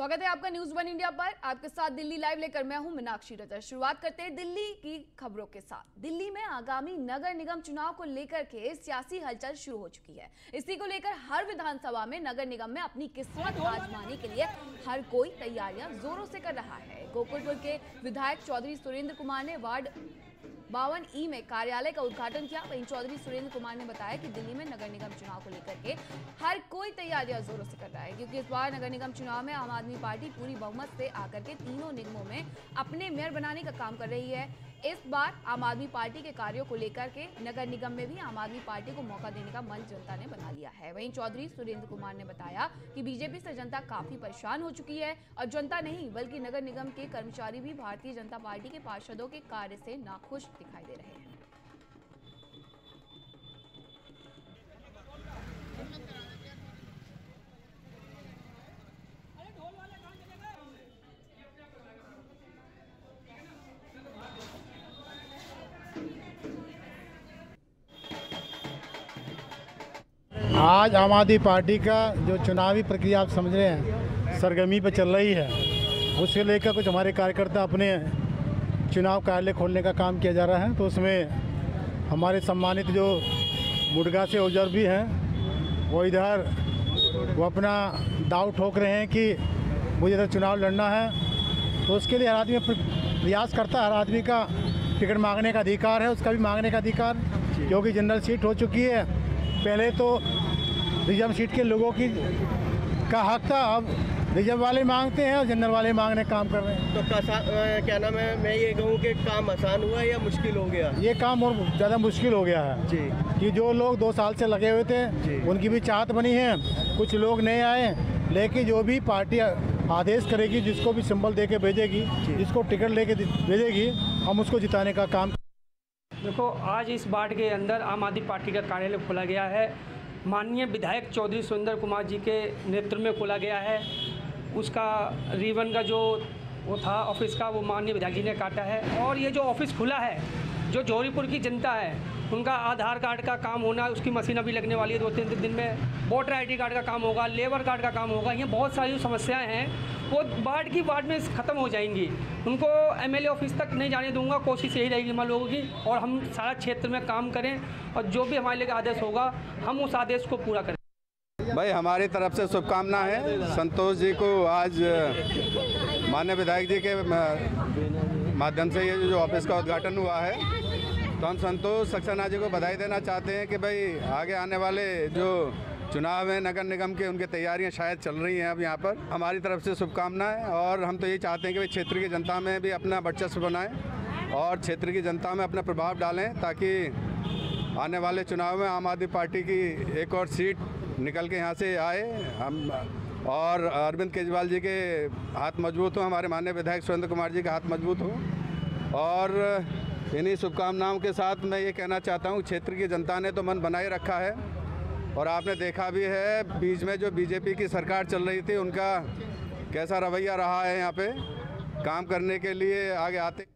स्वागत है आपका न्यूज वन इंडिया पर। आपके साथ दिल्ली लाइव लेकर मैं हूं मीनाक्षी रजर। शुरुआत करते हैं दिल्ली की खबरों के साथ। दिल्ली में आगामी नगर निगम चुनाव को लेकर के सियासी हलचल शुरू हो चुकी है। इसी को लेकर हर विधानसभा में नगर निगम में अपनी किस्मत आजमाने के लिए हर कोई तैयारियां जोरों से कर रहा है। गोकुलपुर के विधायक चौधरी सुरेंद्र कुमार ने वार्ड 52E में कार्यालय का उद्घाटन किया। वहीं चौधरी सुरेंद्र कुमार ने बताया कि दिल्ली में नगर निगम चुनाव को लेकर के हर कोई तैयारियां जोरों से कर रहा है, क्योंकि इस बार नगर निगम चुनाव में आम आदमी पार्टी पूरी बहुमत से आकर के तीनों निगमों में अपने मेयर बनाने का काम कर रही है। इस बार आम आदमी पार्टी के कार्यों को लेकर के नगर निगम में भी आम आदमी पार्टी को मौका देने का मन जनता ने बना लिया है। वहीं चौधरी सुरेंद्र कुमार ने बताया कि बीजेपी से जनता काफी परेशान हो चुकी है और जनता नहीं बल्कि नगर निगम के कर्मचारी भी भारतीय जनता पार्टी के पार्षदों के कार्य से नाखुश दिखाई दे रहे हैं। आज आम आदमी पार्टी का जो चुनावी प्रक्रिया आप समझ रहे हैं सरगर्मी पे चल रही है, उससे लेकर कुछ हमारे कार्यकर्ता अपने चुनाव कार्यालय खोलने का काम किया जा रहा है। तो उसमें हमारे सम्मानित जो मुडगा से ओजर भी हैं वो इधर वो अपना दाव ठोक रहे हैं कि मुझे इधर चुनाव लड़ना है। तो उसके लिए हर आदमी प्रयास करता है, हर आदमी का टिकट मांगने का अधिकार है, उसका भी मांगने का अधिकार, क्योंकि जनरल सीट हो चुकी है। पहले तो रिजर्व सीट के लोगों की का हक था, अब रिजर्व वाले मांगते हैं और जनरल वाले मांगने का काम कर रहे हैं। तो क्या नाम है, मैं ये कहूँ कि काम आसान हुआ या मुश्किल हो गया? ये काम और ज़्यादा मुश्किल हो गया है जी, कि जो लोग 2 साल से लगे हुए थे उनकी भी चाहत बनी है। कुछ लोग नए आए, लेकिन जो भी पार्टी आदेश करेगी, जिसको भी सिंबल दे के भेजेगी, जिसको टिकट लेके भेजेगी, हम उसको जिताने का काम। देखो, आज इस वार्ड के अंदर आम आदमी पार्टी का कार्यालय खोला गया है। माननीय विधायक चौधरी सुरेंद्र कुमार जी के नेतृत्व में खोला गया है। उसका रिबन का जो वो था ऑफिस का, वो माननीय विधायक जी ने काटा है। और ये जो ऑफिस खुला है, जो जौहरीपुर की जनता है, उनका आधार कार्ड का काम होना, उसकी मशीन अभी लगने वाली है 2-3 दिन में, वोटर ID कार्ड का काम होगा, लेबर कार्ड का काम होगा। ये बहुत सारी जो समस्याएं हैं वो वार्ड में ख़त्म हो जाएंगी। उनको MLA ऑफिस तक नहीं जाने दूंगा, कोशिश यही रहेगी हमारे लोगों की, और हम सारा क्षेत्र में काम करें और जो भी हमारे लिए आदेश होगा हम उस आदेश को पूरा करें। भाई, हमारी तरफ से शुभकामना है संतोष जी को। आज माननीय विधायक जी के माध्यम से ये जो ऑफिस का उद्घाटन हुआ है, तो हम संतोष सक्सेना जी को बधाई देना चाहते हैं कि भाई आगे आने वाले जो चुनाव हैं नगर निगम के, उनकी तैयारियां शायद चल रही हैं अब यहाँ पर। हमारी तरफ से शुभकामनाएं, और हम तो ये चाहते हैं कि भाई क्षेत्र की जनता में भी अपना वर्चस्व बनाएं और क्षेत्र की जनता में अपना प्रभाव डालें, ताकि आने वाले चुनाव में आम आदमी पार्टी की एक और सीट निकल के यहाँ से आए। हम और अरविंद केजरीवाल जी के हाथ मजबूत हों, हमारे माननीय विधायक सुरेंद्र कुमार जी के हाथ मजबूत हों। और इन्हीं शुभकामनाओं के साथ मैं ये कहना चाहता हूँ, क्षेत्र की जनता ने तो मन बनाए रखा है, और आपने देखा भी है बीच में जो बीजेपी की सरकार चल रही थी, उनका कैसा रवैया रहा है यहाँ पे काम करने के लिए आगे आते।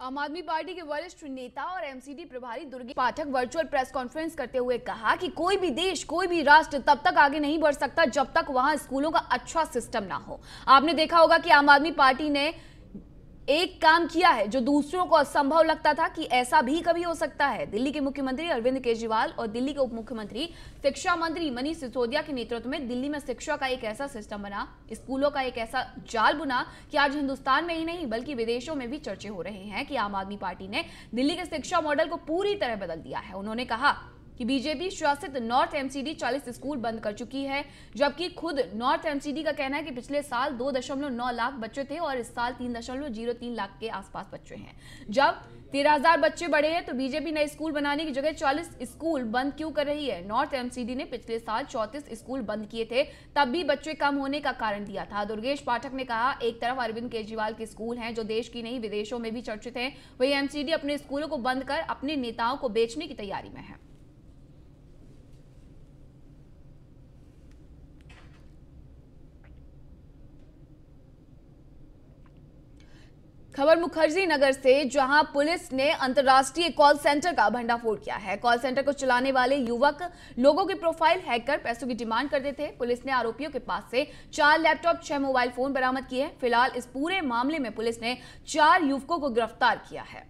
आम आदमी पार्टी के वरिष्ठ नेता और MCD प्रभारी दुर्गेश पाठक वर्चुअल प्रेस कॉन्फ्रेंस करते हुए कहा कि कोई भी देश, कोई भी राष्ट्र तब तक आगे नहीं बढ़ सकता जब तक वहां स्कूलों का अच्छा सिस्टम ना हो। आपने देखा होगा कि आम आदमी पार्टी ने एक काम किया है जो दूसरों को असंभव लगता था कि ऐसा भी कभी हो सकता है। दिल्ली के मुख्यमंत्री अरविंद केजरीवाल और दिल्ली के उप मुख्यमंत्री शिक्षा मंत्री मनीष सिसोदिया के नेतृत्व में दिल्ली में शिक्षा का एक ऐसा सिस्टम बना, स्कूलों का एक ऐसा जाल बुना कि आज हिंदुस्तान में ही नहीं बल्कि विदेशों में भी चर्चे हो रहे हैं कि आम आदमी पार्टी ने दिल्ली के शिक्षा मॉडल को पूरी तरह बदल दिया है। उन्होंने कहा कि बीजेपी शासित नॉर्थ MCD 40 स्कूल बंद कर चुकी है, जबकि खुद नॉर्थ MCD का कहना है कि पिछले साल 2.9 लाख बच्चे थे और इस साल 3.03 लाख के आसपास बच्चे हैं। जब 13,000 बच्चे बढ़े हैं तो बीजेपी नए स्कूल बनाने की जगह 40 स्कूल बंद क्यों कर रही है? नॉर्थ MCD ने पिछले साल 34 स्कूल बंद किए थे, तब भी बच्चे कम होने का कारण दिया था। दुर्गेश पाठक ने कहा, एक तरफ अरविंद केजरीवाल के स्कूल हैं जो देश की नहीं विदेशों में भी चर्चित हैं, वहीं MCD अपने स्कूलों को बंद कर अपने नेताओं को बेचने की तैयारी में है। खबर मुखर्जी नगर से, जहां पुलिस ने अंतर्राष्ट्रीय कॉल सेंटर का भंडाफोड़ किया है। कॉल सेंटर को चलाने वाले युवक लोगों की प्रोफाइल हैक कर पैसों की डिमांड करते थे। पुलिस ने आरोपियों के पास से 4 लैपटॉप, 6 मोबाइल फोन बरामद किए हैं। फिलहाल इस पूरे मामले में पुलिस ने 4 युवकों को गिरफ्तार किया है।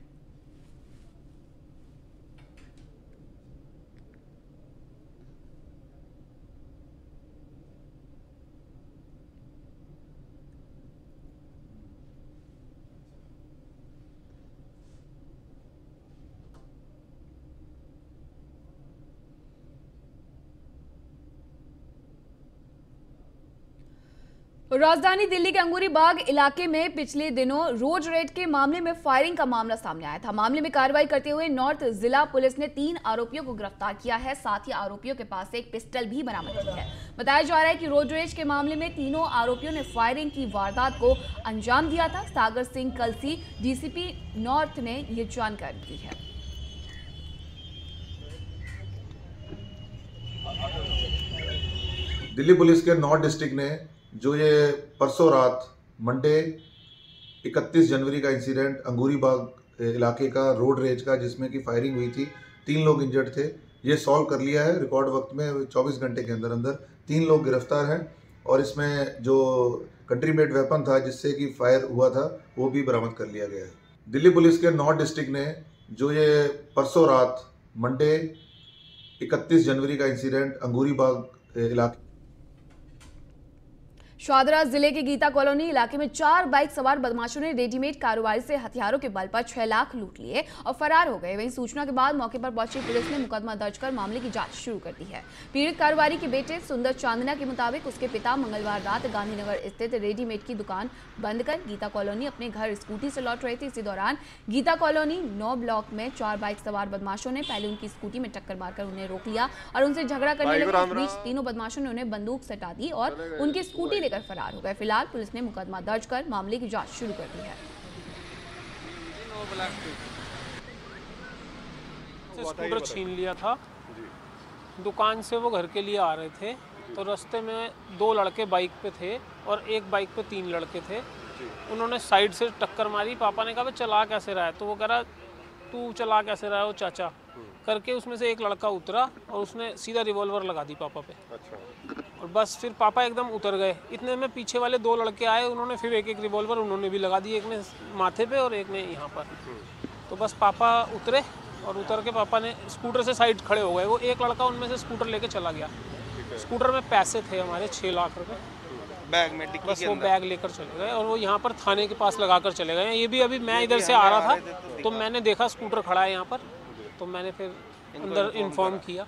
राजधानी दिल्ली के अंगूरी बाग इलाके में पिछले दिनों रोड रेड के मामले में फायरिंग का मामला सामने आया था। मामले में कार्रवाई करते हुए नॉर्थ जिला पुलिस ने 3 आरोपियों को गिरफ्तार किया है। साथ ही आरोपियों के पास से एक पिस्टल भी बरामद की है। बताया जा रहा है कि रोड रेज के मामले में तीनों आरोपियों ने फायरिंग की वारदात को अंजाम दिया था। सागर सिंह कलसी, डीसीपी नॉर्थ ने यह जानकारी दी है। दिल्ली पुलिस के नॉर्थ डिस्ट्रिक्ट ने जो ये परसों रात मंडे 31 जनवरी का इंसिडेंट अंगूरी बाग इलाके का रोड रेज का, जिसमें कि फायरिंग हुई थी, 3 लोग इंजर्ड थे, ये सॉल्व कर लिया है। रिकॉर्ड वक्त में 24 घंटे के अंदर अंदर 3 लोग गिरफ्तार हैं और इसमें जो कंट्री मेड वेपन था जिससे कि फायर हुआ था वो भी बरामद कर लिया गया है। दिल्ली पुलिस के नॉर्थ डिस्ट्रिक्ट ने जो ये परसों रात मंडे 31 जनवरी का इंसिडेंट अंगूरी बाग इलाके शाहदरा जिले के गीता कॉलोनी इलाके में 4 बाइक सवार बदमाशों ने रेडीमेड कारोबारी से हथियारों के बल पर 6 लाख लूट लिए और फरार हो गए। वहीं सूचना के बाद मौके पर पहुंची पुलिस ने मुकदमा दर्ज कर मामले की जांच शुरू कर दी है। पीड़ित कारोबारी के बेटे सुंदर चांदना के मुताबिक उसके पिता मंगलवार रात गांधीनगर स्थित रेडीमेड की दुकान बंद कर गीता कॉलोनी अपने घर स्कूटी से लौट रहे थे। इसी दौरान गीता कॉलोनी 9 ब्लॉक में 4 बाइक सवार बदमाशों ने पहले उनकी स्कूटी में टक्कर मारकर उन्हें रोक लिया और उनसे झगड़ा करने लगे। इस बीच तीनों बदमाशों ने उन्हें बंदूक सटा दी और उनकी स्कूटी लेकर फरार हो गए। फिलहाल पुलिस ने मुकदमा दर्ज कर मामले की जांच शुरू कर दी है। स्कूटर छीन लिया था, दुकान से वो घर के लिए आ रहे थे तो रास्ते में 2 लड़के बाइक पे थे और एक बाइक पे 3 लड़के थे। उन्होंने साइड से टक्कर मारी। पापा ने कहा भाई चला कैसे रहा है, तो वो कह रहा तू चला कैसे रहा है वो चाचा करके उसमें से एक लड़का उतरा और उसने सीधा रिवॉल्वर लगा दी पापा पे। और बस फिर पापा एकदम उतर गए। इतने में पीछे वाले 2 लड़के आए, उन्होंने फिर एक रिवॉल्वर उन्होंने भी लगा दी, एक ने माथे पे और एक ने यहाँ पर। तो बस पापा उतरे और उतर के पापा ने स्कूटर से साइड खड़े हो गए। वो एक लड़का उनमें से स्कूटर लेके चला गया। स्कूटर में पैसे थे हमारे 6 लाख रुपए बैग में, बस वो बैग लेकर चले गए और वो यहाँ पर थाने के पास लगा कर चले गए। ये भी अभी मैं इधर से आ रहा था तो मैंने देखा स्कूटर खड़ा है यहाँ पर, तो मैंने फिर अंदर इन्फॉर्म किया,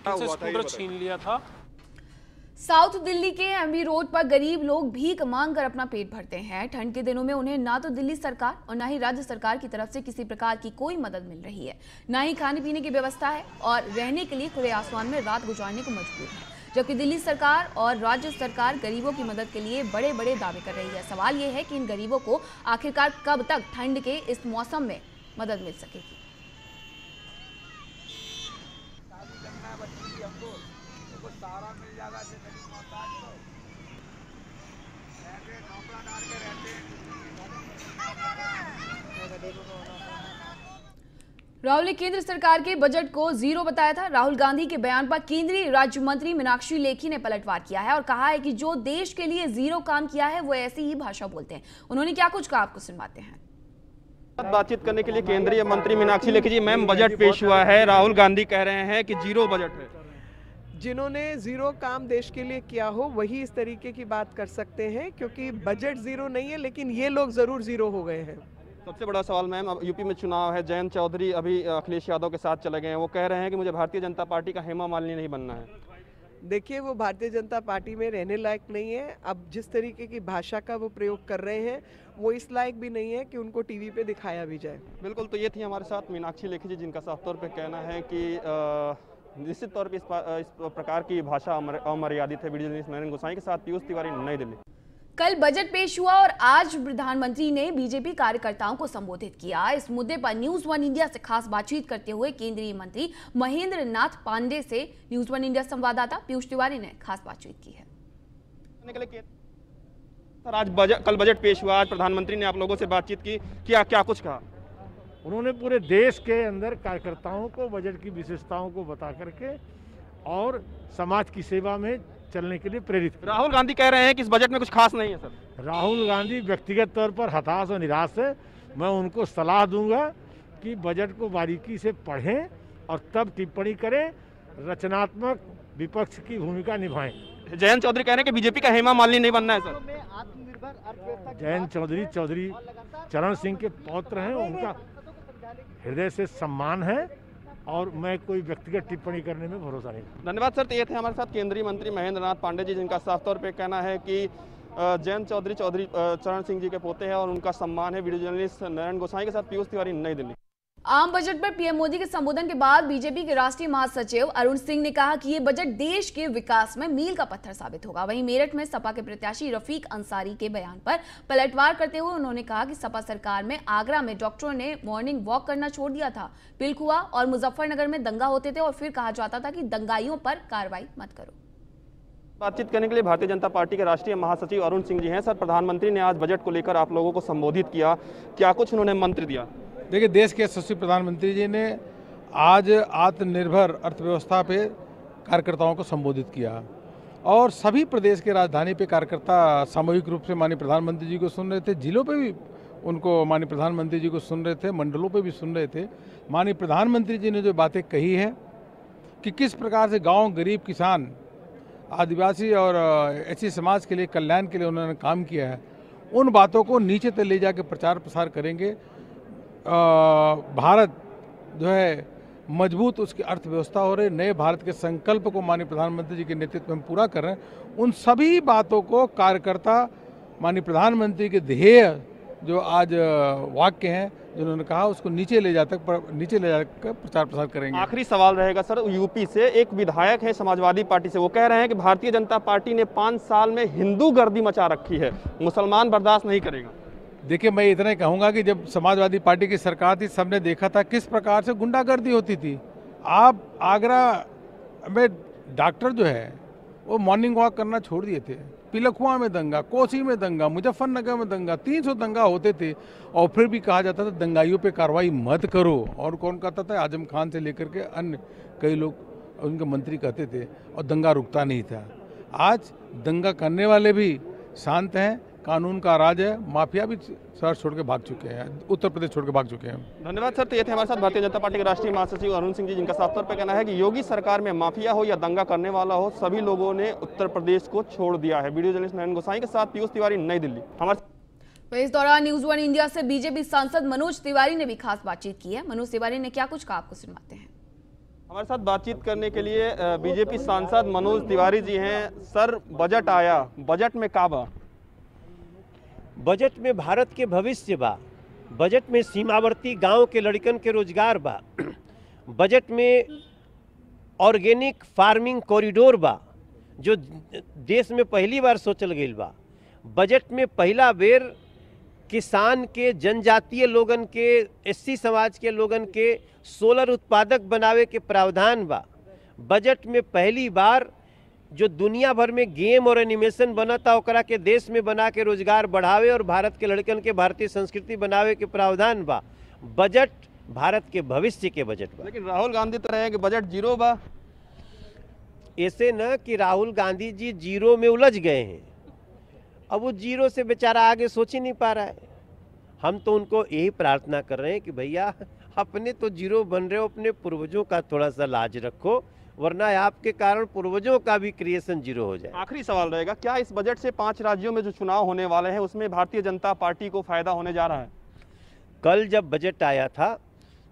स्कूटर छीन लिया था। साउथ दिल्ली के एमबी रोड पर गरीब लोग भीख मांगकर अपना पेट भरते हैं। ठंड के दिनों में उन्हें ना तो दिल्ली सरकार और ना ही राज्य सरकार की तरफ से किसी प्रकार की कोई मदद मिल रही है, ना ही खाने पीने की व्यवस्था है और रहने के लिए खुले आसमान में रात गुजारने को मजबूर है। जबकि दिल्ली सरकार और राज्य सरकार गरीबों की मदद के लिए बड़े बड़े दावे कर रही है। सवाल ये है कि इन गरीबों को आखिरकार कब तक ठंड के इस मौसम में मदद मिल सकेगी। राहुल ने केंद्र सरकार के बजट को जीरो बताया था। राहुल गांधी के बयान पर केंद्रीय राज्य मंत्री मीनाक्षी लेखी ने पलटवार किया है और कहा है कि जो देश के लिए जीरो काम किया है वो ऐसी ही भाषा बोलते हैं। उन्होंने क्या कुछ कहा, आपको सुनवाते हैं। बातचीत करने के लिए केंद्रीय मंत्री मीनाक्षी लेखी जी, मैम बजट पेश हुआ है, राहुल गांधी कह रहे हैं कि जीरो बजट है। जिन्होंने जीरो काम देश के लिए किया हो वही इस तरीके की बात कर सकते हैं, क्योंकि बजट जीरो नहीं है, लेकिन ये लोग जरूर जीरो हो गए हैं। सबसे बड़ा सवाल मैम, अब यूपी में चुनाव है, जयंत चौधरी अभी अखिलेश यादव के साथ चले गए हैं, वो कह रहे हैं कि मुझे भारतीय जनता पार्टी का हेमा मालिनी नहीं बनना है। देखिए, वो भारतीय जनता पार्टी में रहने लायक नहीं है। अब जिस तरीके की भाषा का वो प्रयोग कर रहे हैं वो इस लायक भी नहीं है कि उनको टीवी पे दिखाया भी जाए। बिल्कुल, तो ये थी हमारे साथ मीनाक्षी लेखी जी, जिनका साफ तौर पर कहना है कि निश्चित तौर पर इस प्रकार की भाषा अमर्यादित है। वीडियो जर्नलिस्ट नरेंद्र गोसाई के साथ पीयूष तिवारी, नई दिल्ली। कल बजट पेश हुआ और आज प्रधानमंत्री ने बीजेपी कार्यकर्ताओं को संबोधित किया। इस मुद्दे पर न्यूज वन इंडिया से खास बातचीत करते हुए केंद्रीय मंत्री महेंद्र नाथ पांडे से न्यूज वन इंडिया संवाददाता पीयूष तिवारी ने खास बातचीत की है। सर आज कल बजट पेश हुआ, आज प्रधानमंत्री ने आप लोगों से बातचीत की, क्या कुछ कहा? उन्होंने पूरे देश के अंदर कार्यकर्ताओं को बजट की विशेषताओं को बता करके और समाज की सेवा में चलने के लिए प्रेरित किया। राहुल गांधी कह रहे हैं कि इस बजट में कुछ खास नहीं है सर। राहुल गांधी व्यक्तिगत तौर पर हताश और निराश है। मैं उनको सलाह दूंगा कि बजट को बारीकी से पढ़ें और तब टिप्पणी करें, रचनात्मक विपक्ष की भूमिका निभाएं। जयंत चौधरी कह रहे हैं कि बीजेपी का हेमा मालिनी नहीं बनना है सर। जयंत चौधरी चरण सिंह के पौत्र हैं, उनका हृदय से सम्मान है और मैं कोई व्यक्तिगत टिप्पणी करने में भरोसा नहीं। धन्यवाद सर। तो ये थे हमारे साथ केंद्रीय मंत्री महेंद्र नाथ पांडे जी, जिनका साफ तौर पे कहना है कि जयंत चौधरी चरण सिंह जी के पोते हैं और उनका सम्मान है। वीडियो जर्नलिस्ट नारायण गोसाई के साथ पीयूष तिवारी, नई दिल्ली। आम बजट पर पीएम मोदी के संबोधन के बाद बीजेपी के राष्ट्रीय महासचिव अरुण सिंह ने कहा कि ये बजट देश के विकास में मील का पत्थर साबित होगा। वहीं मेरठ में सपा के प्रत्याशी रफीक अंसारी के बयान पर पलटवार करते हुए उन्होंने कहा कि सपा सरकार में आगरा में डॉक्टरों ने मॉर्निंग वॉक करना छोड़ दिया था। पिलखुआ और मुजफ्फरनगर में दंगा होते थे और फिर कहा जाता था कि दंगाइयों पर कार्रवाई मत करो। बातचीत करने के लिए भारतीय जनता पार्टी के राष्ट्रीय महासचिव अरुण सिंह जी हैं। सर, प्रधानमंत्री ने आज बजट को लेकर आप लोगों को संबोधित किया, क्या कुछ उन्होंने मंत्र दिया? देखिए, देश के यशस्वी प्रधानमंत्री जी ने आज आत्मनिर्भर अर्थव्यवस्था पे कार्यकर्ताओं को संबोधित किया और सभी प्रदेश के राजधानी पे कार्यकर्ता सामूहिक रूप से माननीय प्रधानमंत्री जी को सुन रहे थे। जिलों पे भी उनको माननीय प्रधानमंत्री जी को सुन रहे थे, मंडलों पे भी सुन रहे थे। माननीय प्रधानमंत्री जी ने जो बातें कही है कि किस प्रकार से गाँव, गरीब, किसान, आदिवासी और ऐसी समाज के लिए, कल्याण के लिए उन्होंने काम किया है, उन बातों को नीचे तक ले जाके प्रचार प्रसार करेंगे। भारत जो है मजबूत उसकी अर्थव्यवस्था हो रही, नए भारत के संकल्प को माननीय प्रधानमंत्री जी के नेतृत्व में पूरा कर रहे हैं। उन सभी बातों को कार्यकर्ता माननीय प्रधानमंत्री के ध्येय जो आज वाक्य हैं जिन्होंने कहा, उसको नीचे ले जाकर प्रचार प्रसार करेंगे। आखिरी सवाल रहेगा सर, यूपी से एक विधायक है समाजवादी पार्टी से, वो कह रहे हैं कि भारतीय जनता पार्टी ने 5 साल में हिंदू गर्दी मचा रखी है, मुसलमान बर्दाश्त नहीं करेगा। देखिए, मैं इतना ही कहूँगा कि जब समाजवादी पार्टी की सरकार थी, सबने देखा था किस प्रकार से गुंडागर्दी होती थी। आप आगरा में डॉक्टर जो है वो मॉर्निंग वॉक करना छोड़ दिए थे। पिलखुआ में दंगा, कोसी में दंगा, मुजफ्फरनगर में दंगा, 300 दंगा होते थे और फिर भी कहा जाता था दंगाइयों पे कार्रवाई मत करो। और कौन कहता था? आजम खान से लेकर के अन्य कई लोग उनके मंत्री कहते थे और दंगा रुकता नहीं था। आज दंगा करने वाले भी शांत हैं, कानून का राज है, माफिया भी शहर छोड़ के भाग चुके हैं, उत्तर प्रदेश छोड़ के भाग चुके हैं। धन्यवाद सर। तो ये थे हमारे साथ भारतीय जनता पार्टी के राष्ट्रीय महासचिव अरुण सिंह जी, जिनका साफ तौर पर कहना है कि योगी सरकार में माफिया हो या दंगा करने वाला हो, सभी लोगों ने उत्तर प्रदेश को छोड़ दिया है। वीडियो जर्नलिस्ट नारायण गोसाई के साथ पीयूष तिवारी, नई दिल्ली। हमारे इस दौरान न्यूज 1 इंडिया से बीजेपी सांसद मनोज तिवारी ने भी खास बातचीत की है। मनोज तिवारी ने क्या कुछ कहा, आपको सुनवाते हैं। हमारे साथ बातचीत करने के लिए बीजेपी सांसद मनोज तिवारी जी हैं। सर, बजट आया, बजट में का बा? बजट में भारत के भविष्य बा, बजट में सीमावर्ती गांव के लड़कन के रोजगार बा, बजट में ऑर्गेनिक फार्मिंग कॉरिडोर बा जो देश में पहली बार सोचल गई बा। बजट में पहला बेर किसान के, जनजातीय लोगन के, एससी समाज के लोगन के सोलर उत्पादक बनावे के प्रावधान बा। बजट में पहली बार जो दुनिया भर में गेम और एनिमेशन बना था ओकरा के देश में बना के रोजगार बढ़ावे और भारत के लड़कन के भारतीय संस्कृति बनावे के प्रावधान बा। बजट भारत के भविष्य के बजट बा। लेकिन राहुल गांधी तो रहे कि बजट जीरो बा। ऐसे न कि राहुल गांधी जी जीरो में उलझ गए हैं, अब वो जीरो से बेचारा आगे सोच ही नहीं पा रहा है। हम तो उनको यही प्रार्थना कर रहे हैं कि भैया अपने तो जीरो बन रहे हो, अपने पूर्वजों का थोड़ा सा लाज रखो, वरना आपके कारण पूर्वजों का भी क्रिएशन जीरो हो जाए। आखिरी सवाल रहेगा, क्या इस बजट से 5 राज्यों में जो चुनाव होने वाले हैं उसमें भारतीय जनता पार्टी को फायदा होने जा रहा है? कल जब बजट आया था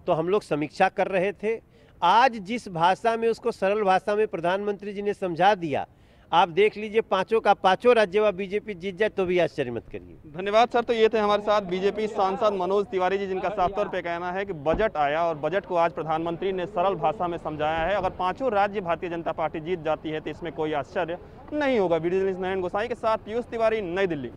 तो हम लोग समीक्षा कर रहे थे। आज जिस भाषा में उसको सरल भाषा में प्रधानमंत्री जी ने समझा दिया, आप देख लीजिए 5 का 5 राज्य बीजेपी जीत जाए तो भी आश्चर्य मत करिए। धन्यवाद सर। तो ये थे हमारे साथ बीजेपी सांसद मनोज तिवारी जी, जिनका साफ तौर पे कहना है कि बजट आया और बजट को आज प्रधानमंत्री ने सरल भाषा में समझाया है। अगर 5 राज्य भारतीय जनता पार्टी जीत जाती है तो इसमें कोई आश्चर्य नहीं होगा। वीडियो जर्नलिस्ट नारायण गोसाई के साथ पीयूष तिवारी, नई दिल्ली।